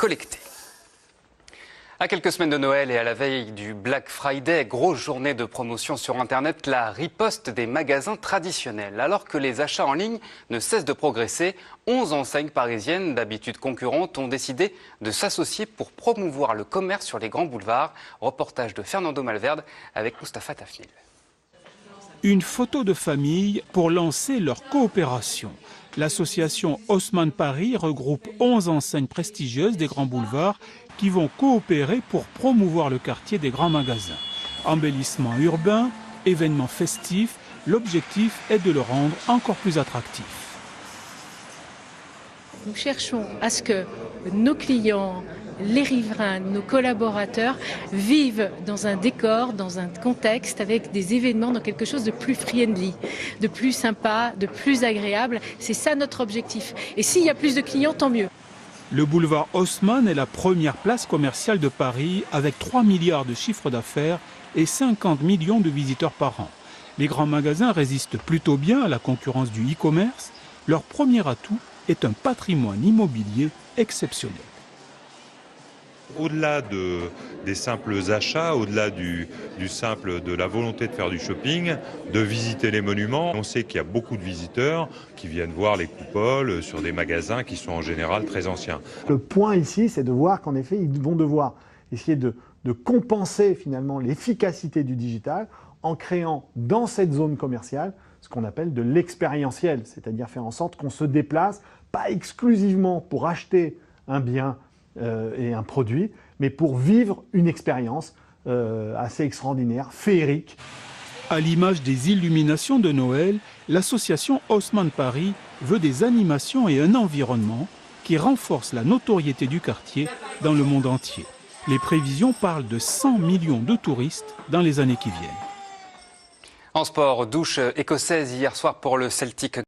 collectés. À quelques semaines de Noël et à la veille du Black Friday, grosse journée de promotion sur Internet, la riposte des magasins traditionnels. Alors que les achats en ligne ne cessent de progresser, 11 enseignes parisiennes, d'habitude concurrentes, ont décidé de s'associer pour promouvoir le commerce sur les grands boulevards. Reportage de Fernando Malverde avec Mustapha Tafnil. Une photo de famille pour lancer leur coopération. L'association Haussmann Paris regroupe 11 enseignes prestigieuses des grands boulevards qui vont coopérer pour promouvoir le quartier des grands magasins. Embellissement urbain, événements festifs, l'objectif est de le rendre encore plus attractif. Nous cherchons à ce que nos clients, les riverains, nos collaborateurs vivent dans un décor, dans un contexte, avec des événements, dans quelque chose de plus friendly, de plus sympa, de plus agréable. C'est ça notre objectif. Et s'il y a plus de clients, tant mieux. Le boulevard Haussmann est la première place commerciale de Paris avec 3 milliards de chiffre d'affaires et 50 millions de visiteurs par an. Les grands magasins résistent plutôt bien à la concurrence du e-commerce. Leur premier atout est un patrimoine immobilier exceptionnel. Au-delà des simples achats, au-delà de la volonté de faire du shopping, de visiter les monuments, on sait qu'il y a beaucoup de visiteurs qui viennent voir les coupoles sur des magasins qui sont en général très anciens. Le point ici, c'est de voir qu'en effet, ils vont devoir essayer de compenser finalement l'efficacité du digital en créant dans cette zone commerciale ce qu'on appelle de l'expérientiel, c'est-à-dire faire en sorte qu'on se déplace, pas exclusivement pour acheter un bien et un produit, mais pour vivre une expérience assez extraordinaire, féerique. À l'image des illuminations de Noël, l'association Haussmann Paris veut des animations et un environnement qui renforcent la notoriété du quartier dans le monde entier. Les prévisions parlent de 100 millions de touristes dans les années qui viennent. En sport, douche écossaise hier soir pour le Celtic